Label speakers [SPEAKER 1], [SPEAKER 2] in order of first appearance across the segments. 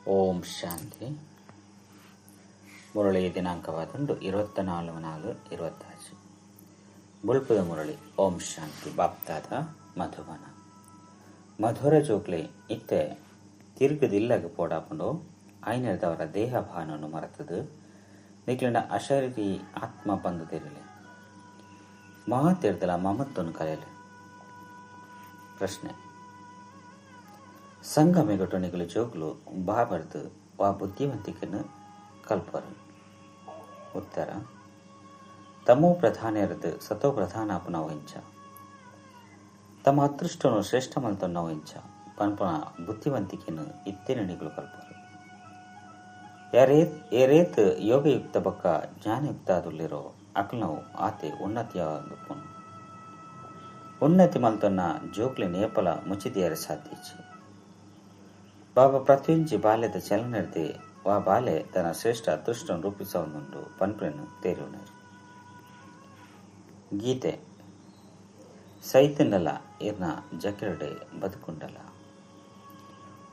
[SPEAKER 1] ಓಂ ಶಾಂತಿ. ಮುರಳಿ ದಿನಾಂಕವಾದಂದು 24/4/26. ಬುಲ್ಪದ ಮುರಳಿ. ಓಂ ಶಾಂತಿ. ಬಾಪ್ತಾದ ಮಧುಬನ. ಮಧುರ ಜೋಕ್ಲೆ ಇತ್ತೆ ತಿರುಗದಿಲ್ಲಗೆ ಪೋಡಾಪುಂಡು ಆಯ್ನೆರದವರ ದೇಹ ಭಾನವನ್ನು ಮರೆತದು ನಿಕ್ಲಿನ ಅಶರೀರಿ ಆತ್ಮ ಬಂದು ತೆರಲಿ ಮಹಾತೀರ್ದಲ ಮಮತ್ತನ್ನು ಕರೆಯಲಿ. ಪ್ರಶ್ನೆ: ಸಂಘ ಮೆಗಟೊಣಿಗಳು ಜೋಗ್ಲು ಬಾಬರ್ದು ವಾ ಬುದ್ಧಿವಂತಿಕೆಯನ್ನು ಕಲ್ಪರು. ಉತ್ತರ: ತಮೋ ಪ್ರಧಾನಿಯರದು ಸತೋ ಪ್ರಧಾನ ಅಪನ ವಹಿಂಚ ತಮ್ಮ ಅದೃಷ್ಟನು ಶ್ರೇಷ್ಠ ಮಲ್ತನ್ನು ವಹಿಂಚ ಪನ್ಪನ ಬುದ್ಧಿವಂತಿಕೆಯನ್ನು ಇತ್ತೆನೆಣಿಗಳು ಕಲ್ಪರು. ಏರೇತ್ ಯೋಗಯುಕ್ತ ಬಕ್ಕ ಜ್ಞಾನಯುಕ್ತ ಅದುಲ್ಲಿರೋ ಅಕ್ಲನವು ಆತೆ ಉನ್ನತಿಯಾದ ಉನ್ನತಿ ಮಲ್ತನ್ನ ಜೋಕ್ಲೆ ನೇಪಲ ಮುಚಿದಿಯರ ಸಾಧಿಸಿ ಬಾಬಾ ಪ್ರತಿಯೊಂಜಿ ಬಾಲ್ಯದ ಚಲನೆರ್ದೆ ವಾ ಬಾಲೆ ತನ್ನ ಶ್ರೇಷ್ಠ ಅದೃಷ್ಟವನ್ನು ರೂಪಿಸುವುದುಂಡು ಪನ್ಪೆಯನ್ನು ತೇರುವನೇರು. ಗೀತೆ: ಸೈತಂಡಲ ಇರ್ನ ಜಕೆರಡೆ ಬದುಕುಂಡಲ.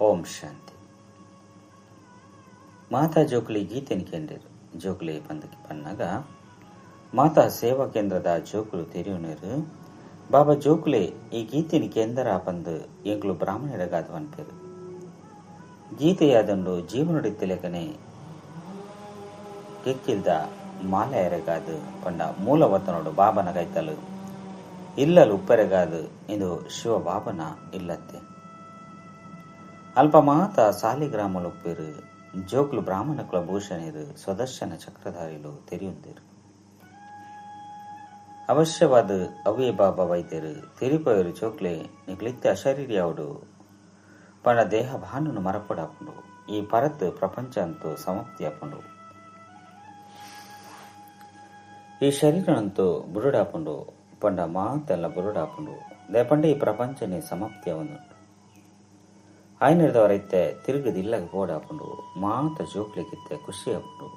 [SPEAKER 1] ಓಂ ಶಾಂತಿ. ಮಾತಾ ಜೋಕುಲಿ ಗೀತೆని ಕೇಂದ್ರರು ಜೋಕುಲಿ ಬಂದಕ್ಕೆ ಪನ್ನಾಗ ಮಾತಾ ಸೇವಾ ಕೇಂದ್ರದ ಜೋಕುಲು ತೆರೆಯುನೇರು. ಬಾಬಾ ಜೋಕುಲೆ ಈ ಗೀತೆని ಕೇಂದ್ರ ಪಂದು ಎಂಗ್ಲು ಬ್ರಾಹ್ಮಣರಗಾದ ಅನ್ಪೇರು. ಗೀತೆಯಾದಂಡು ಜೀವನಡಿತ್ತಲೆಕನೆ ಕೆಕ್ಕಿಲ್ದ ಮಾಲೆಯರೆಗಾದು ಪಂಡ ಮೂಲವತ್ತನೋಡು ಬಾಬನ ಕೈತಲು ಇಲ್ಲಲು ಉಪ್ಪರೆಗಾದು ಇದು ಶಿವ ಬಾಬನ ಇಲ್ಲತ್ತೆ. ಅಲ್ಪ ಮಾತ ಸಾಲಿಗ್ರಾಮಲು ಉಪ್ಪೇರು ಜೋಕ್ಲು ಬ್ರಾಹ್ಮಣ ಕುಲ ಭೂಷಣಿರು ಸ್ವದರ್ಶನ ಚಕ್ರಧಾರಿಲು ತೆರೆಯುಂದಿರು. ಅವಶ್ಯವಾದ ಅವೇ ಬಾಬಾ ವೈದ್ಯರು ತೆರಿಪೋಯರು ಜೋಕ್ಲೆ ನಿಗ್ಲಿತ್ತ ಅಶರೀರಿಯಾವುಡು ಪಣ ದೇಹ ಭಾನನ್ನು ಮರಪಡಾಪುಂಡು ಈ ಪರತ್ ಪ್ರಪಂಚ ಅಂತೂ ಸಮಾಪ್ತಿಯಾಪುಂಡು. ಈ ಶರೀರನಂತೂ ಬುರುಡಾಪುಂಡು ಪಂಡ ಮಾತೆಲ್ಲ ಬುರುಡಾಪುಂಡು ದೇಪಂಡ ಈ ಪ್ರಪಂಚನೇ ಸಮಾಪ್ತಿಯಾವಂದುಂಟು. ಆಯ್ನಿರ್ದವರೈತೆ ತಿರುಗದಿಲ್ಲಗೆ ಪೋಡಾಪುಂಡು ಮಾತ ಜೋಕ್ಲಿಕ್ಕಿತ್ತೆ ಖುಷಿಯಾಪುಂಡು.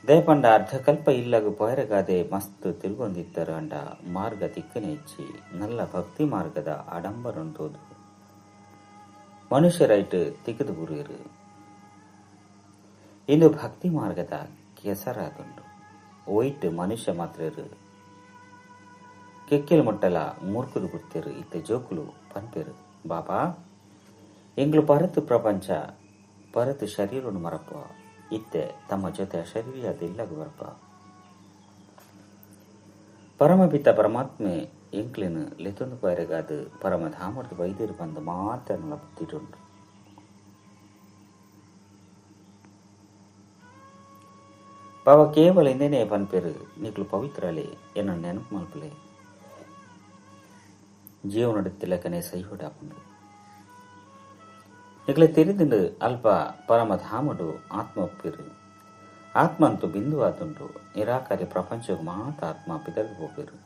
[SPEAKER 1] ದೇಪಂಡ ಅರ್ಧಕಲ್ಪ ಇಲ್ಲಗು ಪೈರಗಾದೆ ಮಸ್ತ್ ತಿರುಗೊಂದಿದ್ದರು ಅಂಡ ಮಾರ್ಗ ತಿಕ್ಕನೆ ಇಚ್ಚಿ ನಲ್ಲ ಭಕ್ತಿ ಮಾರ್ಗದ ಆಡಂಬರಂತೋದು ಮನುಷ್ಯರೈಟ್ ತಿಕ್ಕದು ಬುರಿರು. ಇಂದು ಭಕ್ತಿ ಮಾರ್ಗದ ಕೆಸರಾದುಂಡು ಒಯ್ಟ್ ಮನುಷ್ಯ ಮಾತ್ರರು ಕೆಕ್ಕಿಲು ಮುಟ್ಟಲ ಮೂರ್ಖದು ಗುರ್ತಿರು ಇತ್ತೆ ಜೋಕುಲು ಪನ್ಪೆರು. ಬಾಬಾ ಎಂಗ್ಲು ಪರತು ಪ್ರಪಂಚ ಪರತು ಶರೀರನು ಮರಪ ಇತ್ತೆ ತಮ್ಮ ಜೊತೆ ಶರೀರದಿಲ್ಲಗು ಬರಪ ಪರಮಪಿತ ಪರಮಾತ್ಮೆ ಎಂಕ್ಲಿನ ಲೆತೊಂದು ಪೈರಗಾದು ಪರಮಧಾಮರ್ದು ವೈದ್ಯರು ಬಂದು ಮಾತನ್ನುಲ ಬುದ್ಧಿಟುಂಡು. ಬಾಬಾ ಕೇವಲ ಇಂದೇನೆ ಪನ್ಪೆರು ನಿಕ್ಲು ಪವಿತ್ರಲೆ ಎನ್ನ ನೆನಪು ಮಲ್ಪಲೆ ಜೀವನಡಿತ್ತಿಲಕನೆ ಸೈಹೊಡಾಪುಂಡು ನಿಕ್ಲೆ ತೆರಿದುಂಡು ಅಲ್ಪ ಪರಮಧಾಮಡು ಆತ್ಮ ಒಪ್ಪಿರು. ಆತ್ಮ ಅಂತೂ ಬಿಂದು ಆದುಂಡು ನಿರಾಕಾರಿ ಪ್ರಪಂಚವು ಮಾತ ಆತ್ಮ ಪಿದರ್ದು ಹೋಗಿರು.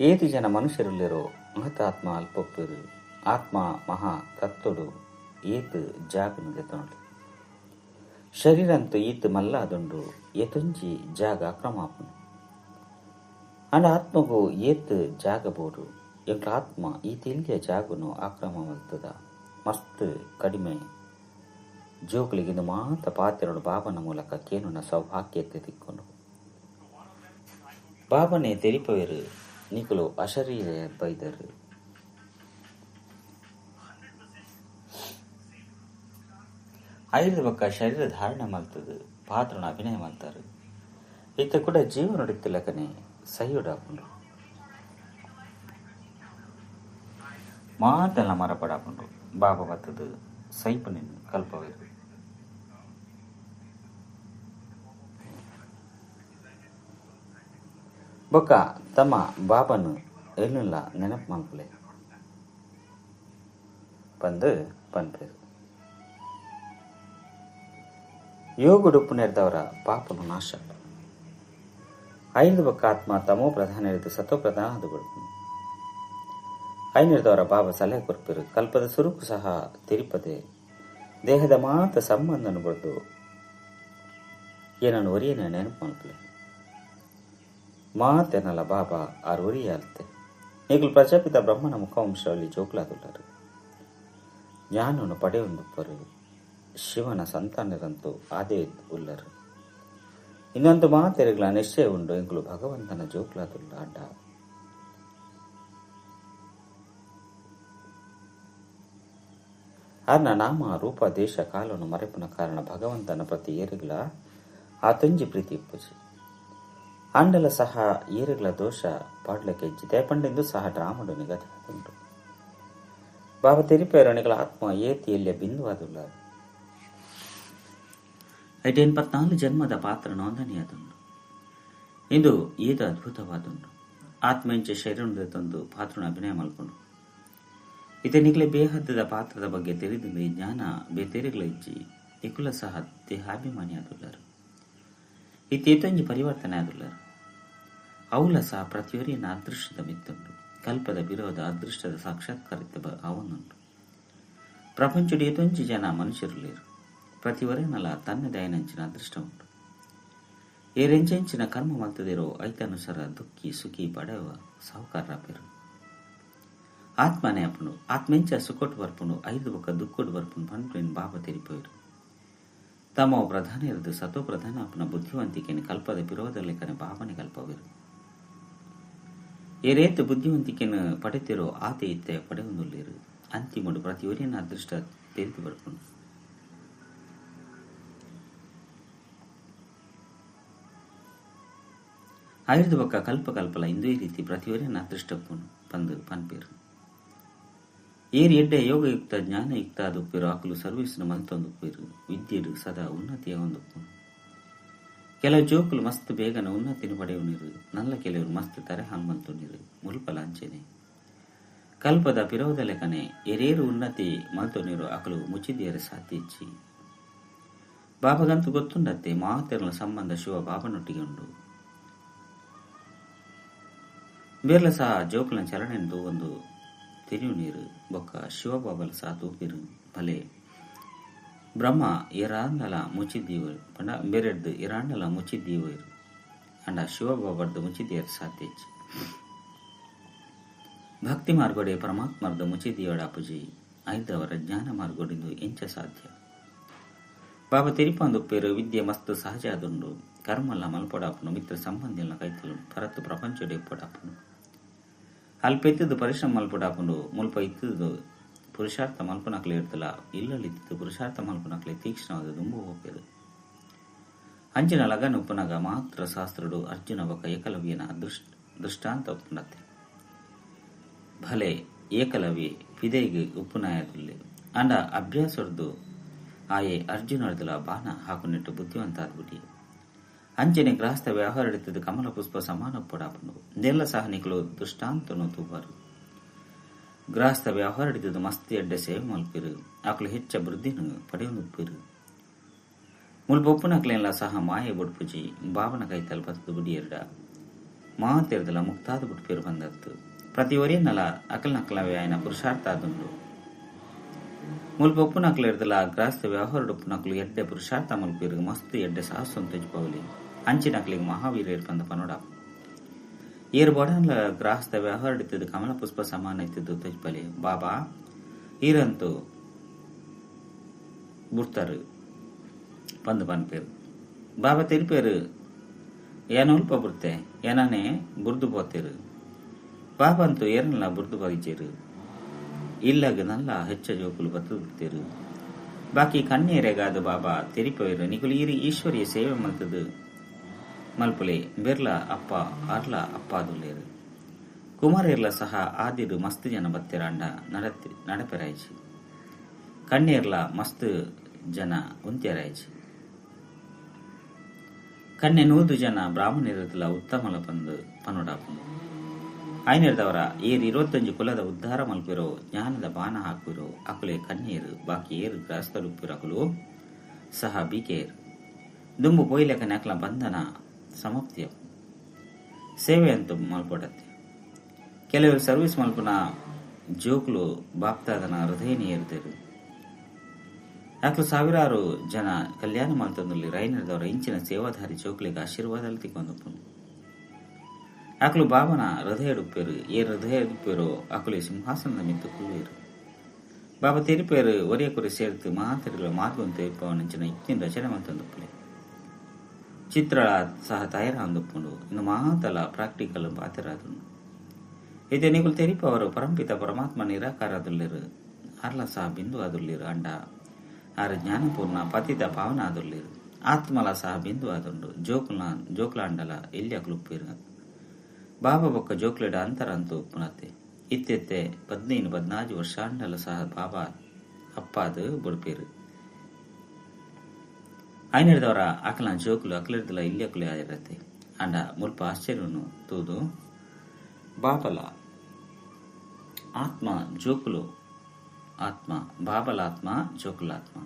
[SPEAKER 1] ಏತಿ ಜನ ಮನುಷ್ಯರಲ್ಲಿರೋ ಮಹತಾತ್ಮ ಅಲ್ಪೊಪ್ಪಿರು. ಆತ್ಮ ಮಹಾ ತತ್ತೊಡು ಏತ್ ಜಾಗನು ಲೆತೊಂಡು ಶರೀರ ಅಂತೂ ಈತ್ ಮಲ್ಲಾದುಂಡು ಏತೊಂಜಿ ಜಾಗ ಅಕ್ರಮಾಪುನು ಅಂಡ ಆತ್ಮಗೂ ಏತ್ ಜಾಗ ಬೋಡು ಎಂಕ್ಲ ಆತ್ಮ ಈ ತಿಲ್ಯ ಜಾಗನು ಆಕ್ರಮ ಮಲ್ತದ ಮಸ್ತ್ ಕಡಿಮೆ ಜೋಕುಲಿಗಿಂದು ಮಾತ ಪಾತ್ರೆಡು ಬಾಬನ ಮೂಲಕ ಕೇನುನ ಸೌಭಾಗ್ಯತೆ ತಿಕ್ಕೊಂಡು ಬಾಬನೇ ತೆರಿಪವೇರು ನಿಕುಲು ಅಶರೀರ ಬೈದರು. ಐದು ಬಕ್ಕ ಶರೀರ ಧಾರಣೆ ಮಲ್ತದು ಪಾತ್ರನ ಅಭಿನಯ ಮಾಡ್ತಾರೆ ಇತ್ತ ಕೂಡ ಜೀವ ನಡುತ್ತಿಲ್ಲಕನೆ ಸೈಯುಡಾಪುಂಡು ಮಾತೆಲ್ಲ ಮರಪಡಾಪುಂಡು ಬಾಬಾ ಬತ್ತದು ಸೈಪನಿನ್ ಕಲ್ಪವೇರು. ಬೊಕ್ಕ ತಮ್ಮ ಬಾಬನು ಎಲ್ಲಿಲ್ಲ ನೆನಪು ಮಲ್ಪಲೆ ಬಂದು ಪನ್ಪೇರು. ಯೋಗುಡುಪ್ಪು ನೆರೆದವರ ಪಾಪನು ನಾಶ. ಐದು ಬಕ್ಕ ಆತ್ಮ ತಮೋ ಪ್ರಧಾನ ಇರಿದು ಸತೋ ಪ್ರಧಾನ ಅದು ಕೊಡ್ತು. ಐನಿರ್ದವರ ಬಾಬಾ ಸಲಹೆ ಕೊರ್ಪಿರು ಕಲ್ಪದ ಸುರುಕು ಸಹ ತಿರುಪದೆ ದೇಹದ ಮಾತ ಸಂಬಂಧನು ಬಡ್ದು ಏನನ್ನು ಒರಿಯನ ನೆನಪು ಮಲ್ಪಲೆ ಮಾತೆನಲ್ಲ ಬಾಬಾ ಆರು ಒರಿಯಾಲ್ತೆ ಈಗಲೂ ಪ್ರಜಾಪಿತ ಬ್ರಹ್ಮನ ಮುಖವಂಶದಲ್ಲಿ ಜೋಕ್ಲಾದುಳ್ಳರು. ಜ್ಞಾನವನ್ನು ಪಡೆಯುಂದುಪ್ಪರು ಶಿವನ ಸಂತಾನರಂತೂ ಆದೇ ಉಳ್ಳರು. ಇನ್ನೊಂದು ಮಾತೆರೆಗಳ ನಿಶ್ಚಯ ಉಂಡು ಎಂಕುಲು ಭಗವಂತನ ಜೋಕ್ಲಾದುಲ್ಲ ಅಡ್ಡ. ಅರ್ನ ನಾಮ ರೂಪ ದೇಶ ಕಾಲವನ್ನು ಮರೆಪುನ ಕಾರಣ ಭಗವಂತನ ಪ್ರತಿ ಏರುಗಳ ಆತೊಂಜಿ ಪ್ರೀತಿ ಇಪ್ಪುಜಿ ಅಂಡಲ ಸಹ ಏರುಗಳ ದೋಷ ಪಾಡ್ಲಕ್ಕೆಜ್ಜಿ ದೇಪಂಡೆಂದು ಸಹ ಡ್ರಾಮಡು ನಿಗದಿಯುಂಟು. ಬಾಬಾ ತೆರಿಪೇರಣಿಗಳ ಆತ್ಮ ಏತಿ ಎಲ್ಲಿಯ ಬಿಂದುವಾದುಲ್ಲ. 84 ಜನ್ಮದ ಪಾತ್ರ ನೋಂದಣಿಯಾದುಂಡು. ಇದು ಈದು ಅದ್ಭುತವಾದುಂಡು. ಆತ್ಮೆಂಚೆ ಶರೀರದ ತಂದು ಪಾತ್ರನ ಅಭಿನಯ ಮಲ್ಕೊಂಡು ಇತನಿಗಲೇ ಬೇಹದ್ದದ ಪಾತ್ರದ ಬಗ್ಗೆ ತಿಳಿದಿಲ್ಲ. ಈ ಜ್ಞಾನ ಬೇತೆರಿಗಳ ಇಜ್ಜಿ ಇಕುಲ ಸಹ ದೇಹಾಭಿಮಾನಿ ಆದುಳ್ಳರು. ಇತ್ತೇತೊಂಜಿ ಪರಿವರ್ತನೆ ಆದುಳ್ಳರು. ಅವಳ ಸಹ ಪ್ರತಿಯೊರಿಯನ್ನ ಅದೃಷ್ಟದ ಮಿತ್ತುಂಟು. ಕಲ್ಪದ ವಿರೋಧ ಅದೃಷ್ಟದ ಸಾಕ್ಷಾತ್ಕಾರಿತ ಅವನುಂಟು. ಪ್ರಪಂಚದ ಏತೊಂಜಿ ಜನ ಮನುಷ್ಯರುಲೇರು. ಪ್ರತಿವರೆನಲ್ಲ ತನ್ನದೇ ಐನಂಚಿನ ಅದೃಷ್ಟ ಉಂಟು. ಏರೆಂಚೆಂಚಿನ ಕರ್ಮ ಮಲ್ತದಿರೋ ಐತನುಸರ ದುಃಖಿ ಸುಖಿ ಪಡೆಯುವ ಸಾಹುಕಾರ ಪೇರು. ಆತ್ಮನೇ ಅಪ್ಪನು ಆತ್ಮೆಂಚ ಸುಕೊಟ್ಟು ಬರ್ಪುನು 5 ಬೊಕ್ಕ ದುಕ್ಕೊಟ್ಟು ಬರ್ಪುನು ಪಂಪಿನ ಬಾಬಾ ತೆರಿಪೋರು. ತಮೋ ಪ್ರಧಾನ ಇರದು ಸತೋ ಪ್ರಧಾನ ಅಪ್ಪನ ಬುದ್ಧಿವಂತಿಕೆಯನ್ನು ಕಲ್ಪದ ವಿರೋಧ ಲೆಕ್ಕನೆ ಬಾಬನೆ ಕಲ್ಪವಿರು. ಏರೇತು ಬುದ್ಧಿವಂತಿಕೆಯನ್ನು ಪಡೆತಿರೋ ಆತೆ ಇತ್ತೆ ಪಡೆಯುವುದಿಲ್ಲೇರು. ಅಂತಿಮಡು ಪ್ರತಿಯೊರಿಯನ್ನ ಅದೃಷ್ಟ ತೆರೆದು ಬರ್ಪುನು. ಆಯುರ್ದ ಬೊಕ್ಕ ಕಲ್ಪಕಲ್ಪಲ ಇಂದು ಈ ರೀತಿ ಪ್ರತಿಯೊರಿಯನ್ನ ಅದೃಷ್ಟಪ್ಪನು ಪಂದು ಪನ್ಪೇರು. ಏರಿ ಎಡ್ಡೆ ಯೋಗಯುಕ್ತ ಜ್ಞಾನಯುಕ್ತ ಆದುಪ್ಪೇರು. ಆಕಲು ಸರ್ವೀಸ್ನ ಮಲ್ತೊಂದುಪ್ಪೇರು. ವಿದ್ಯೆಡು ಸದಾ ಉನ್ನತಿಯ ಹೊಂದುಪ್ಪನು. ಕೆಲವು ಜೋಕುಲು ಮಸ್ತ್ ಬೇಗನ ಉನ್ನತಿನ ಪಡೆಯುವನಿರು. ನಲ್ಲ ಕೆಲವರು ಮಸ್ತ್ ತರೆ ಹನುಮಂತನಿರು. ಮುಲ್ಪಲ ಅಂಚೆನೆ ಕಲ್ಪದ ಪಿರೋದ ಲೆಕ್ಕನೆ ಎರೇರು ಉನ್ನತಿ ಮಲ್ತೊನಿರು. ಆಕಲು ಮುಚ್ಚಿದಿಯರ ಸಾತಿ ಇಚ್ಚಿ ಬಾಬಗಂತೂ ಗೊತ್ತುಂಡತ್ತೆ ಮಾತೆರಲ ಸಂಬಂಧ ಶಿವ ಬಾಬನೊಟ್ಟಿಗೆ ಉಂಡು. ಬೇರ್ಲ ಸಹ ಜೋಕುಲ ಚಲನೆಂದು ಒಂದು ತಿರಿಯು ನೀರು ಬೊಕ್ಕ ಶಿವಬಾಬಲ ಸಹ ತೂಪಿರು. ಭಲೆ ಬ್ರಹ್ಮ ಇರಾಂಡಲ ಮುಚ್ಚಿದ್ದೀವರು ಪಂಡ ಬೇರೆಡ್ದು ಇರಾಂಡಲ ಮುಚ್ಚಿದ್ದೀವರು ಅಂಡ ಶಿವಬಾಬರ್ದು ಮುಚ್ಚಿದಿಯರ ಸಾತ್ಯಚ್ಚಿ ಭಕ್ತಿ ಮಾರ್ಗೋಡೆ ಪರಮಾತ್ಮರ್ದು ಮುಚ್ಚಿದಿಯೋಡ ಅಪುಜಿ ಐದವರ ಜ್ಞಾನ ಮಾರ್ಗೋಡಿಂದು ಎಂಚ ಸಾಧ್ಯ. ಬಾಬಾ ತಿರಿಪಂದುಪ್ಪೇರು ವಿದ್ಯೆ ಮಸ್ತ್ ಸಹಜ ಆದುಂಡು. ಕರ್ಮಲ್ಲ ಮಲ್ಪೊಡಾಪನು ಮಿತ್ರ ಸಂಬಂಧಿಯಲ್ಲ ಕೈತಲು ಪರತ್ತು ಪ್ರಪಂಚಡೆ ಇಪ್ಪೊಡಾಪನು. ಅಲ್ಪೆತ್ತಿದ್ದು ಪರಿಶ್ರಮ ಮಲ್ಪೊಡಾಪುಂಡು. ಮುಲ್ಪ ಇತ್ತಿದ್ದು ಪುರುಷಾರ್ಥ ಮಲ್ಪನಕ್ಲೆ ಇರ್ತಲ್ಲ. ಇಲ್ಲಲ್ಲಿದ್ದು ಪುರುಷಾರ್ಥ ಮಲ್ಪನಕ್ಲೆ ತೀಕ್ಷ್ಣವಾದ ದುಂಬು ಹೋಗ್ಯದು. ಅಂಚಿನ ಲಗನ ಉಪ್ಪನಾಗ ಮಾತ್ರ ಶಾಸ್ತ್ರಡು ಅರ್ಜುನ ಬೊಕ್ಕ ಏಕಲವ್ಯನ ದೃಷ್ಟಾಂತ ಉಪ್ಪುಂಡತ್ತೆ. ಭಲೆ ಏಕಲವ್ಯ ಪಿದೆಗೆ ಉಪ್ಪುನಾಯದುಲ್ಲೆ ಅಂಡ ಅಭ್ಯಾಸರ್ದು ಆಯೆ ಅರ್ಜುನರ್ದಲ ಬಾಣ ಹಾಕುನಿಟ್ಟು ಬುದ್ಧಿವಂತ ಆದ್ಬಿಟ್ಟಿ. ಅಂಚನೆ ಗ್ರಾಸ್ತ ವ್ಯವಹಾರ ಹಿಡಿತದ ಕಮಲ ಪುಷ್ಪ ಸಮಾನ ಪೊಡಾಪುಂಡು. ಇದೆಲ್ಲ ಸಹ ನಿಕಲು ದೃಷ್ಟಾಂತನು ತೂಬಾರು. ಗ್ರಾಸ್ತ ವ್ಯವಹಾರ ಹಿಡಿತದ ಮಸ್ತಿ ಎಡ್ಡೆ ಸೇವೆ ಮಲ್ಪಿರು. ಆಕಲು ಹೆಚ್ಚ ವೃದ್ಧಿನು ಪಡೆಯುವುದಿರು. ಮುಲ್ಪೊಪ್ಪುನಕ್ಲೆಲ್ಲ ಸಹ ಮಾಯೆ ಬುಡ್ಪುಜಿ ಬಾವನ ಕೈತಲ್ ಬತ್ತದು ಬಿಡಿ ಎರಡ ಮಾತೆರ್ದಲ ಮುಕ್ತಾದ ಬುಡ್ಪೇರು ಬಂದತ್ತು. ಪ್ರತಿವರಿಯನ್ನಲ ಅಕಲ್ನಕ್ಲವೇ ಆಯ್ನ ಪುರುಷಾರ್ಥ ಆದುಂಡು. ಮುಲ್ಪೊಪ್ಪುನಕ್ಲೆ ಇರ್ದಲ ಗ್ರಾಸ್ತ ವ್ಯವಹಾರ ಉಪ್ಪುನಕ್ಲು ಎಡ್ಡೆ ಪುರುಷಾರ್ಥ ಮಲ್ಪಿರು. ಮಸ್ತ್ ಎಡ್ಡೆ ಸಾಹಸೊಂದು ಪೌಲಿ ಅಂಚಿನಕ್ಲಿಗೆ ಮಹಾವೀರ ಇರ್ಪಂದ ಪನೋಡ. ಏರು ಬಡನ್ಲ ಗ್ರಾಸ್ತ ವ್ಯವಹಾರ ಹಿಡಿತದ ಕಮಲ ಪುಷ್ಪ ಸಮಾನ ಇತ್ತಿದ್ದು ತಜ್ಪಲಿ ಬಾಬಾ ಈರಂತೂ ಬುಡ್ತಾರು ಪಂದು ಪನ್ಪೇರು. ಬಾಬಾ ತೆರಿಪೇರು ಏನಲ್ಪ ಬುಡ್ತೆ ಏನಾನೆ ಬುರ್ದು ಪೋತೇರು. ಬಾಬಾ ಅಂತೂ ಏರನ್ಲ ಬುರ್ದು ಬಗಿಚೇರು. ಇಲ್ಲಾಗ ನಲ್ಲ ಹೆಚ್ಚ ಜೋಕುಲು ಬತ್ತು ಬಿಡ್ತೇರು. ಬಾಕಿ ಕಣ್ಣೇರೆಗಾದ ಬಾಬಾ ತೆರಿಪೇರು ನಿಕುಲು ಈರಿ ಈಶ್ವರಿಯ ಸೇವೆ ಮಲ್ತದು ಮಲ್ಪುಲೆ ಬೆರ್ಲ ಅಪ್ಪ ಅರ್ಲ ಅಪ್ಪಾದುಲ್ಲೇರು. ಕುಮಾರೇರ್ಲ ಸಹ ಆದಿರು ಮಸ್ತ್ ಜನ ಬತ್ತೆರಾಂಡ ನಡಪೆರಾಯ್ಚಿ. ಕಣ್ಣೇರ್ಲ ಮಸ್ತ್ ಜನ ಉಂತ್ಯರಾಯ್ಚಿ. ಕಣ್ಣೆ 100 ಜನ ಬ್ರಾಹ್ಮಣರಿರ್ದಲ ಉತ್ತಮಲ ಪಂದು ಪನೋಡಾಪುಂಡು. ಐನಿರ್ದವರ ಏರು 25 ಕುಲದ ಉದ್ಧಾರ ಮಲ್ಪಿರೋ ಜ್ಞಾನದ ಬಾಣ ಹಾಕಿರೋ ಅಕುಲೆ ಕಣ್ಣೇರು. ಬಾಕಿ ಏರು ಗ್ರಾಸ್ತಲುಪ್ಪಿರೋ ಅಕುಲು ಸಹ ಬೀಕೇರು. ದುಂಬು ಪೊಯ್ಲೆಕ ನಕ್ಲ ಬಂಧನ ಸಮಾಪ್ತಿಯ ಸೇವೆ ಅಂತೂ ಮಲ್ಪೊಡತ್ತೆ. ಕೆಲವರು ಸರ್ವಿಸ್ ಮಲ್ಪನ ಜೋಕ್ಲು ಬಾಪ್ತಾದನ ಹೃದಯನೇ ಏರ್ದೇರು. ಅಕಲು ಸಾವಿರಾರು ಜನ ಕಲ್ಯಾಣ ಮಲ್ತಂದಲ್ಲಿ ರೈನರ್ದವರ ಇಂಚಿನ ಸೇವಾಧಾರಿ ಜೋಕ್ಲಿಗೆ ಆಶೀರ್ವಾದ ತಿಕ್ಕೊಂದಪ್ಪನು. ಅಕಲು ಬಾಬನ ಹೃದಯ ಡುಪ್ಪೇರು. ಏ ಹೃದಯ ಡುಪ್ಪೇರೋ ಅಕುಲೆ ಸಿಂಹಾಸನದ ಮಿತ್ತು ಕುಳ್ಳುವೇರು. ಬಾಬಾ ತೆರಿಪೇರು ಒರಿಯ ಕುರಿ ಸೇರ್ತು ಮಾತರಿಗಳ ಮಾರ್ಗಂ ತೆರಿಪವನಿಂಚಿನ ಇತ್ತಿನ ರಚನೆ ಮಂತಂದುಪ್ಪಲೆ ಚಿತ್ರ ಸಹ ತಯಾರ ಅಂದುಪ್ಪುಂಡು ಇನ್ನು ಮಾತಲ ಪ್ರಾಕ್ಟಿಕಲ್ ಪಾತಿರಾದು ಇದು ನೀವು ತೆರಿಪ ಅವರು ಪರಂಪಿತ ಪರಮಾತ್ಮ ನಿರಾಕಾರದುಲ್ಲಿರು ಅರ್ಲ ಸಹ ಬಿಂದು ಆದುಲ್ಲಿರು ಅಂಡ ಆರು ಜ್ಞಾನಪೂರ್ಣ ಪತಿತ ಪಾವನ ಆದುಲ್ಲಿರು ಆತ್ಮಲ ಸಹ ಬಿಂದು ಆದುಂಡು ಜೋಕ್ಲಾಂಡಲ ಎಲ್ಲಿ ಅಕ್ಲುಪ್ಪಿರು ಬಾಬಾ ಬೊಕ್ಕ ಜೋಕ್ಲೆಡ ಅಂತರ ಅಂತೂ ಉಪ್ಪುನತ್ತೆ ಇತ್ತೆತ್ತೆ 15-14 ವರ್ಷಾಂಡಲ ಸಹ ಬಾಬಾ ಅಪ್ಪಾದು ಬುಡ್ಪೇರು ಐನಿಡ್ದವರ ಅಕಲ ಜೋಕುಲು ಅಕ್ಲಿಡ್ದಲ ಇಲ್ಲಿ ಅಕ್ಲೆ ಆಗಿರತ್ತೆ ಅಂಡ ಮುಲ್ಪ ಆಶ್ಚರ್ಯನು ತೂದು ಬಾಬಲ ಆತ್ಮ ಜೋಕುಲು ಆತ್ಮ ಬಾಬಲಾತ್ಮ ಜೋಕುಲಾತ್ಮ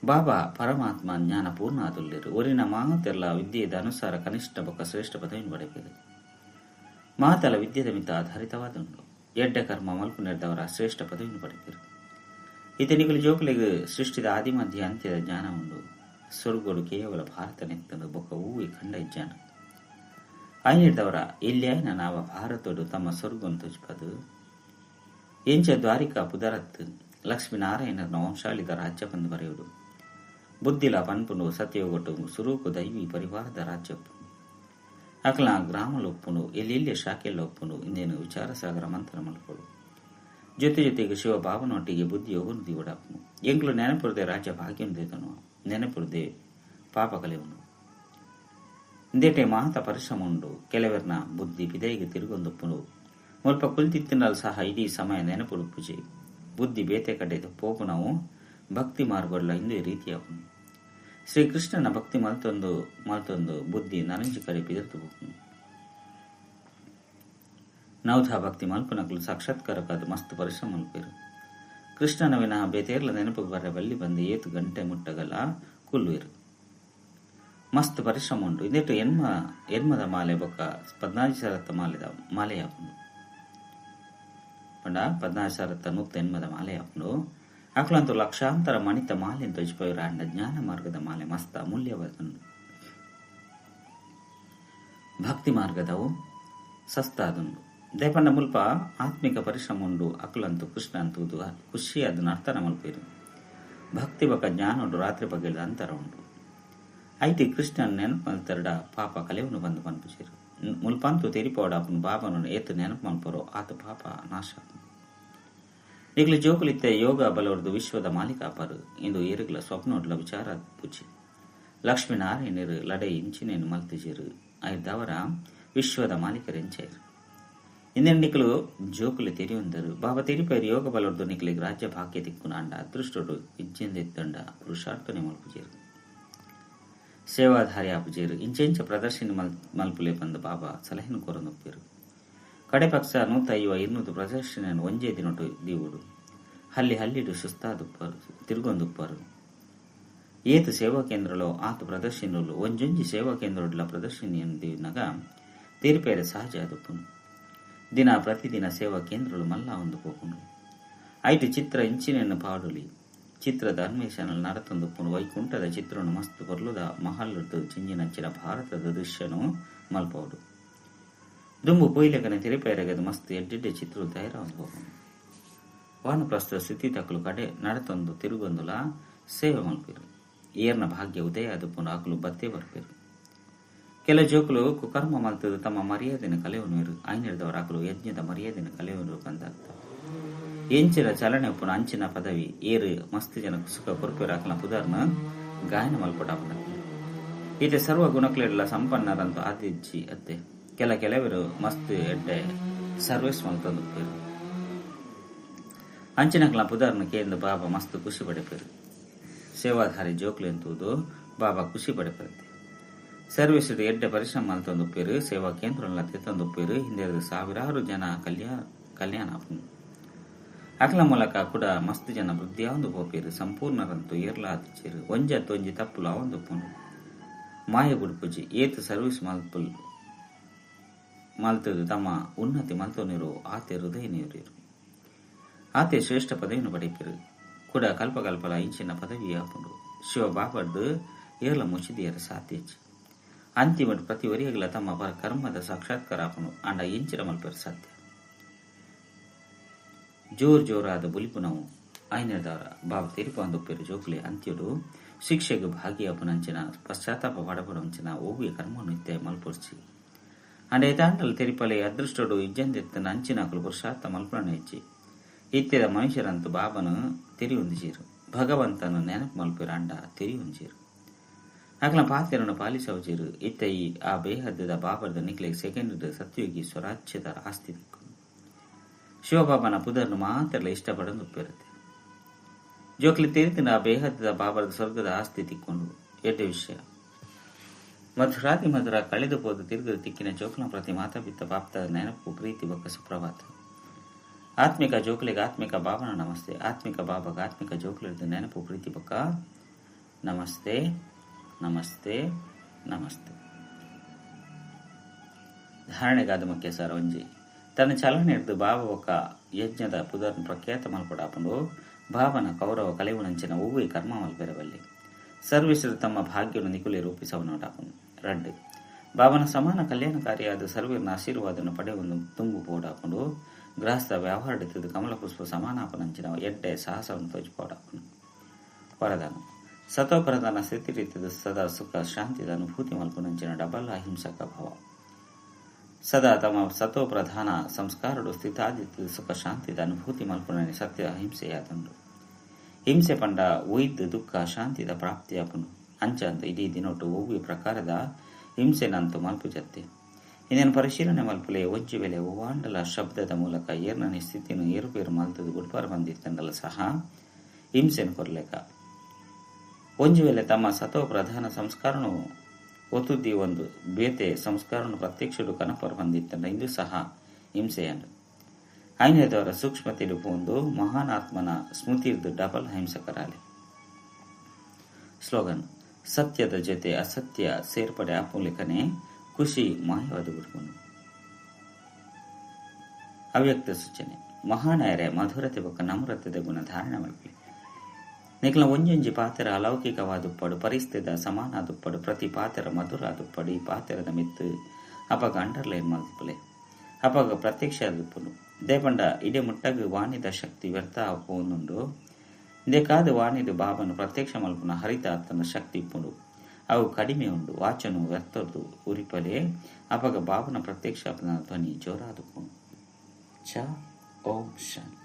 [SPEAKER 1] ಬಾಬಾ ಪರಮಾತ್ಮ ಜ್ಞಾನ ಪೂರ್ಣ ಆದುಲ್ಲಿರು ಒರಿನ ಮಾತೆಲ್ಲ ವಿದ್ಯೆದ ಅನುಸಾರ ಕನಿಷ್ಠ ಬೊಕ್ಕ ಶ್ರೇಷ್ಠ ಪದವಿಯನ್ನು ಪಡೆಯಬೇಕು ಮಾತಲ ವಿದ್ಯೆದ ಮಿತ ಆಧಾರಿತವಾದುಂಡು ಎಡ್ಡ ಕರ್ಮ ಮಲ್ಪು ನಡೆದವರ ಶ್ರೇಷ್ಠ ಪದವಿಯನ್ನು ಪಡೆಯಬೇಕು ಇತನಿಗಳು ಜೋಕುಲಿಗೆ ಸೃಷ್ಟಿದ ಆದಿಮಧ್ಯ ಅಂತ್ಯದ ಜ್ಞಾನ ಉಂಡು ಸ್ವರ್ಗೋಡು ಕೇವಲ ಭಾರತ ನೆತ್ತಂದು ಬೊಕ್ಕ ಹೂವಿ ಕಂಡ ಜ್ಞಾನ ಐನಿಡ್ದವರ ಇಲ್ಯಾಯನ ನಾವ ಭಾರತೋಡು ತಮ್ಮ ಸ್ವರ್ಗವನ್ನು ತುಜ್ಪದು ಎಂಚ ದ್ವಾರಿಕಾ ಪುದರತ್ ಲಕ್ಷ್ಮೀನಾರಾಯಣನ ವಂಶಾಳಿದ ರಾಜ್ಯ ಬಂದು ಬರೆಯುವುದು ಬುದ್ಧಿಲ ಪನ್ಪುನು ಸತ್ಯೋಗೊಟ್ಟು ಸುರೂಪು ದೈವಿ ಪರಿವಾರದ ರಾಜ್ಯಪ್ಪು ಅಕಲ ಗ್ರಾಮಲ ಒಪ್ಪುನು ಎಲ್ಲೆಲ್ಲಿ ಶಾಖೆಲ್ಲ ಒಪ್ಪುನು ಇಂದೇನು ವಿಚಾರ ಸಾಗರ ಮಂತ್ರ ಮಲ್ಪಡು ಜೊತೆಗೆ ಶಿವ ಬಾಬನೊಟ್ಟಿಗೆ ಬುದ್ಧಿ ಹೋಗುನು ದಿವಡಪ್ಪನು ಎಂಗ್ಲು ನೆನಪುರದೆ ರಾಜ್ಯ ಭಾಗ್ಯನು ನೆನಪುರದೆ ಪಾಪ ಕಲೆವನು ಇಂದೇಟೆ ಮಾತ ಪರಿಶ್ರಮ ಉಂಡು ಕೆಲವರ್ನ ಬುದ್ಧಿ ಪಿದೈಗೆ ತಿರುಗೊಂದೊಪ್ಪುನು ಮುಲ್ಪ ಕುಳಿತಿತ್ತಿನಲ್ಲಿ ಸಹ ಇಡೀ ಸಮಯ ನೆನಪುಡು ಪೂಜೆ ಬುದ್ಧಿ ಬೇತೆ ಕಡೆದು ಪೋಪು ನಾವು ಭಕ್ತಿ ಮಾರ್ಗಲ್ಲ ಇಂದೇ ರೀತಿಯಾಗುನು ಶ್ರೀಕೃಷ್ಣನ ಭಕ್ತಿ ಮಲ್ತೊಂದು ಬುದ್ಧಿ ನರಂಜಿ ಕಡೆ ಪಿದರ್ತು ಹೋಗುನು ನೌಧ ಭಕ್ತಿ ಮಲ್ಪುನಕಲು ಸಾಕ್ಷಾತ್ಕಾರಕ್ಕಾದ ಮಸ್ತ್ ಪರಿಶ್ರಮ ಮಲ್ಪೇರು ಕೃಷ್ಣನ ವಿನಃ ಬೇತೇರ್ಲ ನೆನಪು ಬರ ಬಲ್ಲಿ ಬಂದು ಏತು ಗಂಟೆ ಮುಟ್ಟಗಲ ಕುಲ್ಲುವೇರು ಮಸ್ತ್ ಪರಿಶ್ರಮ ಉಂಟು ಇದೇಟು ಎನ್ಮದ ಮಾಲೆ ಬೊಕ್ಕ 14,000 ಮಾಲೆಯಾಪುಂಡು ಪಂಡ 14,108 ಮಾಲೆಯಾಪುಂಡು ಅಕ್ಲಂತೂ ಲಕ್ಷಾಂತರ ಮಣಿತ ಮಾಲೆ ತೊಜಿಪೋಯ್ರ ಅಂಡ ಜ್ಞಾನ ಮಾರ್ಗದ ಮಾಲೆ ಮಸ್ತ್ ಅಮೂಲ್ಯವಾದುಂಡು ಭಕ್ತಿ ಮಾರ್ಗದವು ಸಸ್ತಾದುಂಡು ದೇಪಂಡ ಮುಲ್ಪ ಆತ್ಮಿಕ ಪರಿಶ್ರಮ ಉಂಡು ಅಕ್ಲಂತೂ ಕೃಷ್ಣ ಅಂತೂದು ಖುಷಿ ಅದನ್ನ ಅರ್ಥನ ಮಲ್ಪೇರು ಭಕ್ತಿ ಬೊಕ್ಕ ಜ್ಞಾನ ಉಂಡು ರಾತ್ರಿ ಬಗೆದ ಅಂತರ ಉಂಡು ಐತಿ ಕೃಷ್ಣನ್ ನೆನಪು ಮಲ್ತರಡ ಪಾಪ ಕಲೆವನು ಬಂದು ಪನ್ಪುಜೇರು ಮುಲ್ಪಂತು ತೆರಿಪೋಡ ಅಪ್ಪನ ಬಾಬನನ್ನು ಏತು ನೆನಪು ಮಲ್ಪರೋ ಆತ ಪಾಪ ನಾಶ ಈಗಲೂ ಜೋಕುಲಿತ್ತೆ ಯೋಗ ಬಲವರ್ದು ವಿಶ್ವದ ಮಾಲೀಕಾಪರು ಇಂದು ಏರುಗಳ ಸ್ವಪ್ನೋಡ್ಲ ವಿಚಾರ ಪೂಜಿ ಲಕ್ಷ್ಮೀನಾರಾಯಣರು ಲಡೆ ಇಂಚಿನೇನು ಮಲ್ತಿಜೇರು ಐದವರ ವಿಶ್ವದ ಮಾಲೀಕರೆಂಚೇರು ಇಂದಿನ ನಿಕಲು ಜೋಕುಲಿ ತೆರಿಯೊಂದರು ಬಾಬಾ ತೆರಿಪೇರು ಯೋಗ ಬಲವರ್ದು ನಿಕಲಿಗೆ ರಾಜ್ಯ ಭಾಗ್ಯ ತಿಕ್ಕುನ ಅಂಡ ಅದೃಷ್ಟೋಡು ಇಜ್ಜೆಂದೆತ್ತಂಡ ಪುರುಷಾರ್ಥನೆ ಮಲ್ಪುಜೇರು ಸೇವಾಧಾರಿ ಆಪುಜೇರು ಇಂಚೆಂಚ ಪ್ರದರ್ಶನ ಮಲ್ಪುಲೆ ಬಂದು ಬಾಬಾ ಸಲಹೆನು ಕೊರನೊಪ್ಪೇರು ಕಡೆ ಪಕ್ಷ 150-200 ಪ್ರದರ್ಶನ ಒಂಜೇ ದಿನೊಟ್ಟು ದೀವುಡು ಹಲ್ಲಿಡು ಸುಸ್ತಾದುಪ್ಪರು ತಿರುಗೊಂದುಪ್ಪರು ಏತು ಸೇವಾ ಕೇಂದ್ರలో ಆತು ಪ್ರದರ್ಶನలు ಒಂಜೊಂಜಿ ಸೇವಾ ಕೇಂದ್ರಡ್ಲ ಪ್ರದರ್ಶನಿಯನ್ನು ದಿನಗ ತೆರಿಪೇರೆ ಸಹಜ ಅದುಪ್ಪುನು ದಿನ ಪ್ರತಿದಿನ ಸೇವಾ ಕೇಂದ್ರలు ಮಲ್ಲ ಒಂದು ಪೋಪುನು ಐಟು ಚಿತ್ರ ಇಂಚಿನೆನ್ನು ಪಾಡುಲಿ ಚಿತ್ರದ ಅನ್ವೇಷಣೆ ನಡತೊಂದುಪ್ಪುನು ವೈಕುಂಠದ ಚಿತ್ರನು ಮಸ್ತ್ ಕೊರ್ಲುದ ಮಹಲ್ಲುದು ಚಿಂಜಿನಂಚಿನ ಭಾರತದ ದೃಶ್ಯನು ಮಲ್ಪೋಡು ದುಂಬು ಪೊಯ್ಲೆಗನೆ ತೆರಿಪೇರೆಗದ ಮಸ್ತ್ ಎಡ್ಡೆಡ್ಡೆ ಚಿತ್ರ ತಯಾರ ಹೋಗುನು ವಾನಪ್ರಸ್ಥ ಸ್ಥಿತಿ ತಕ್ಕಲು ಕಡೆ ನಡತೊಂದು ತಿರುಗೊಂದುಲ ಸೇವೆ ಮಲ್ಪೇರು ಏರ್ನ ಭಾಗ್ಯ ಉದಯ ಅದುಪ್ಪುನು ಆಕಲು ಬತ್ತೆ ಬರ್ಪೇರು ಕೆಲ ಜೋಕುಲು ಕುಕರ್ಮ ಮಲ್ತದು ತಮ್ಮ ಮರ್ಯಾದೆನ ಕಲೆವನುವರು ಐನಿಡ್ದವರ ಆಕಲು ಯಜ್ಞದ ಮರ್ಯಾದೆನ ಕಲೆವನು ಬಂದಾಗ್ತ ಎಂಚಿನ ಚಲನೆ ಉಪ್ಪುನ ಅಂಚಿನ ಪದವಿ ಏರು ಮಸ್ತ್ ಜನ ಸುಖ ಕೊರ್ಪೇರು ಆಕಲ ಪುದರ್ನ ಗಾಯನ ಮಲ್ಪಡ ಈತೆ ಸರ್ವ ಗುಣಕ್ಲೆಡ್ಲ ಸಂಪನ್ನರಂತೂ ಆದಿಜ್ಜಿ ಅತ್ತೆ ಕೆಲವರು ಮಸ್ತ್ ಎಡ್ಡೆ ಸರ್ವಿಸ್ ಮಲ್ತೊಂದುಪ್ಪೇರು ಅಂಚಿನಕ್ಲ ಪುದರ್ನ ಕೇಂದ್ರ ಬಾಬಾ ಮಸ್ತ್ ಖುಷಿ ಪಡೆಪೇರು ಸೇವಾಧಾರಿ ಜೋಕ್ಲು ಎಂತುವುದು ಬಾಬಾ ಖುಷಿ ಪಡೆಪರುತ್ತೆ ಸರ್ವಿಸ್ ಎಡ್ಡೆ ಪರಿಶ್ರಮ ಮಲ್ತೊಂದುಪ್ಪೇರು ಸೇವಾ ಕೇಂದ್ರ ತೆತ್ತೊಂದುಪ್ಪೇರು ಹಿಂದೆ ಸಾವಿರಾರು ಜನ ಕಲ್ಯಾಣ ಅಕಲ ಮೂಲಕ ಕೂಡ ಮಸ್ತ್ ಜನ ವೃದ್ಧಿಯಾವಂದು ಹೋಪೇರು ಸಂಪೂರ್ಣರಂತೂ ಏರ್ಲಾದಿಚ್ಚೇರು ಒಂಜಿ ತಪ್ಪುಲು ಅವಂದುಪ್ಪುನು ಮಾಯ ಗುಡುಪುಜಿ ಏತು ಸರ್ವಿಸ್ ಮಲ್ತದು ತಮ್ಮ ಉನ್ನತಿ ಮಲ್ತೊನಿರು ಆತೆ ಹೃದಯ ನೀರು ಆತೆ ಶ್ರೇಷ್ಠ ಪದವಿಯನ್ನು ಪಡೆಪೇರು ಕೂಡ ಕಲ್ಪಕಲ್ಪಲ ಇಂಚಿನ ಪದವಿ ಆಪುಂಡು ಶಿವ ಬಾಬರ್ದು ಏರ್ಲ ಮುಚ್ಚಿದಿಯರ ಸಾಧ್ಯಚ್ಚಿ ಅಂತಿಮ ಪ್ರತಿ ವರಿಯಗಲ ತಮ್ಮ ಕರ್ಮದ ಸಾಕ್ಷಾತ್ಕಾರ ಆಪುಂಡು ಅಂಡ ಇಂಚಿನ ಮಲ್ಪೇರು ಸಾಧ್ಯ ಜೋರಾದ ಬುಲಿಪುನವು ಐನದವರ ಬಾಬ ತೆರಿಪಂದೊಪ್ಪೆರು ಜೋಕ್ಲೆ ಅಂತ್ಯುಡು ಶಿಕ್ಷೆಗೆ ಭಾಗಿಯಾಪುನಂಚಿನ ಪಶ್ಚಾತ್ತಾಪ ಪಡಪುನಂಚಿನ ಓವಿಯ ಕರ್ಮವನ್ನು ಇತ್ತೆ ಮಲ್ಪೊರ್ಚಿ ಅಂಡ ತಾಂಡಲು ತೆರಿಪಲೆ ಅದೃಷ್ಟಡು ಇಜ್ಜಂದೆತ್ತನ ಅಂಚಿನಾಕಲು ಪುರುಷಾರ್ಥ ಮಲ್ಪುನ ಹೆಚ್ಚಿ ಇತ್ತೆದ ಮನುಷ್ಯರಂತೂ ಬಾಬನು ತೆರಿ ಹೊಂದಿಸಿರು ಭಗವಂತನು ನೆನಪು ಮಲ್ಪಿರ ಅಂಡ ತೆರಿ ಹೊಂದಿಸಿರು ಅಕಲ ಪಾತ್ರೆಯನ್ನು ಪಾಲಿಸವಚಿರು ಇತ್ತ ಈ ಆ ಬೇಹದ್ದದ ಬಾಬರದ ನಿಕ್ಲೆಗೆ ಸೆಕೆಂಡ್ ಸತ್ಯೋಗಿ ಸ್ವರಾಜ್ಯದ ಆಸ್ತಿ ದಿಕ್ಕು ಶಿವಬಾಬನ ಪುದರ್ನು ಮಾತ್ರ ಇಷ್ಟಪಡಲು ಒಪ್ಪಿರುತ್ತೆ ಜೋಕ್ಲಿ ತಿರುತಿನ ಆ ಬೇಹದ್ದದ ಬಾಬರದ ಸ್ವರ್ಗದ ಆಸ್ತಿ ತಿಕ್ಕೊಂಡು ಎಡ್ಡೆ ವಿಷಯ ಮಧುರಾತಿ ಮಧುರ ಕಳೆದು ಹೋದ ತಿರುಗದ ತಿಕ್ಕಿನ ಜೋಕ್ಲ ಪ್ರತಿ ಮಾತಾಪಿತ್ತ ಬಾಪ್ತದ ನೆನಪು ಪ್ರೀತಿ ಬೊಕ್ಕ ಸುಪ್ರಭಾತ ಆತ್ಮಿಕ ಜೋಕ್ಲಿಗೆ ಆತ್ಮಿಕ ಬಾಬನ ನಮಸ್ತೆ ಆತ್ಮಿಕ ಬಾಬಾಗ ಆತ್ಮಿಕ ಜೋಕ್ಲಿದ ನೆನಪು ಪ್ರೀತಿ ಬೊಕ್ಕ ನಮಸ್ತೆ ನಮಸ್ತೆ ನಮಸ್ತೆ. ಧಾರಣೆಗಾದ ಮುಖ್ಯ ಸರ್ ಒಂಜಿ ತನ್ನ ಚಲನೆ ಹಿಡಿದು ಬಾಬ ಒಕ್ಕ ಯಜ್ಞದ ಪುದರ್ನ ಪ್ರಖ್ಯಾತ ಮಲ್ಪಡಾಪುಂಡು ಬಾಬನ ಕೌರವ ಕಲೆವುನಂಚಿನ ಹೂವಿ ಕರ್ಮ ಮಲ್ಪೆರಬಲ್ಲಿ ಸರ್ವಿಸರು ತಮ್ಮ ಭಾಗ್ಯವನ್ನು ನಿಕುಲೆ ರೂಪಿಸವನೋಡಾಪುಂಡು ರಡ್ಡು ಬಾಬನ ಸಮಾನ ಕಲ್ಯಾಣಕಾರಿಯಾದ ಸರ್ವೀರ್ನ ಆಶೀರ್ವಾದವನ್ನು ಪಡೆಯುವುದು ತುಂಬು ಪೋಡಾಪುಂಡು ಗೃಹಸ್ಥ ವ್ಯವಹಾರ ಎತ್ತದು ಕಮಲ ಪುಷ್ಪ ಸಮಾನಾಪನಂಚಿನ ಎಡ್ಡೆ ಸಾಹಸವನ್ನು ತೋಚಿಪೋಡಾಪುಂಡು ವರದಾನ ಸತೋಪರದಾನ ಸ್ಥಿತಿ ರೀತಿಯ ಸದಾ ಸುಖ ಶಾಂತಿದ ಅನುಭೂತಿ ಮಲ್ಪುನಂಚಿನ ಡಬಲ್ ಅಹಿಂಸಕ ಭಾವ ಸದಾ ತಮ್ಮ ಸತೋಪ್ರಧಾನ ಸಂಸ್ಕಾರಡು ಸ್ಥಿತಾದಿತ್ಯ ಸುಖ ಶಾಂತಿದ ಅನುಭೂತಿ ಮಲ್ಪುನನೆ ಸತ್ಯ ಅಹಿಂಸೆಯಾದಂಡು ಹಿಂಸೆ ಪಂಡ ಒಯ್ದು ದುಃಖ ಶಾಂತಿದ ಪ್ರಾಪ್ತಿಯಾಪುನು ಅಂಚಂತ ಇಡೀ ದಿನೊಟ್ಟು ಒವ್ವಿ ಪ್ರಕಾರದ ಹಿಂಸೆನಂತು ಮಲ್ಪು ಜತ್ತೆ ಇನ್ನೇನು ಪರಿಶೀಲನೆ ಮಲ್ಪಲೆ ಒಂಜಿ ವೇಳೆ ಓವಾಂಡಲ ಶಬ್ದದ ಮೂಲಕ ಏರ್ನನೆ ಸ್ಥಿತಿಯನ್ನು ಏರುಪೇರು ಮಲ್ತದು ಗುಡ್ಪಾರ ಬಂದಿತ್ತಂಡಲ ಸಹ ಹಿಂಸೆನು ಕೊರ್ಲೆಕ ಒಂಜಿ ವೇಳೆ ತಮ್ಮ ಸತೋ ಪ್ರಧಾನ ಸಂಸ್ಕಾರನು ಒತ್ತುದ್ದಿ ಒಂದು ಬೇತೆ ಸಂಸ್ಕಾರನು ಪ್ರತ್ಯಕ್ಷಡು ಕನಪರ ಬಂದಿತ್ತಂಡ ಇಂದು ಸಹ ಹಿಂಸೆಯಂಡು ಐನೇದವರ ಸೂಕ್ಷ್ಮತೆಲು ಒಂದು ಮಹಾನ್ ಆತ್ಮನ ಸ್ಮೃತಿರ್ದು ಡಬಲ್ ಹಿಂಸಕರಾಲೆ. ಸ್ಲೋಗನ್ ಸತ್ಯದ ಜೊತೆ ಅಸತ್ಯ ಸೇರ್ಪಡೆ ಆಪುಲಿಕನೆ ಖುಷಿ ಮಾಯವಾದ ಬಿಡ್ಕೊಂಡು. ಅವ್ಯಕ್ತ ಸೂಚನೆ ಮಹಾನಾಯರೆ ಮಧುರತೆ ಬೊಕ್ಕ ನಮ್ರತೆದ ಗುಣ ಧಾರಣೆ ಮಲ್ಪಿ ನಿಕ್ಲ ಒಂಜೊಂಜಿ ಪಾತ್ರ ಅಲೌಕಿಕವಾದುಪ್ಪಡು ಪರಿಸ್ಥಿತಿದ ಸಮಾನಾದುಪ್ಪಡು ಪ್ರತಿ ಪಾತ್ರ ಮಧುರ ಆದುಪ್ಪಡು ಈ ಪಾತ್ರದ ಮಿತ್ತು ಅಪಗ ಅಂಡರ್ಲೈನ್ ಮಲ್ಪುಲೆ ಅಪಗ ಪ್ರತ್ಯಕ್ಷ ಆದುಪ್ಪುನು ದೇಪಂಡ ಇಡೆ ಮುಟ್ಟಗ ವಾಣಿದ ಶಕ್ತಿ ವ್ಯರ್ಥ ಆಪುನುಂಡು ಇದೇ ಕಾದು ವಾಣಿದ ಬಾಬನು ಪ್ರತ್ಯಕ್ಷ ಮಲ್ಪುನ ಹರಿತ ಆತನ ಶಕ್ತಿ ಇಪ್ಪುಂಡು ಅವು ಕಡಿಮೆ ಉಂಡು ವಾಚನು ವ್ಯರ್ಥದ್ದು ಉರಿಪಲೆ ಅಪಗ ಬಾಬನ ಪ್ರತ್ಯಕ್ಷ ಧ್ವನಿ ಜೋರಾದುಪ್ಪುನು. ಓಂ ಶಾಂತಿ.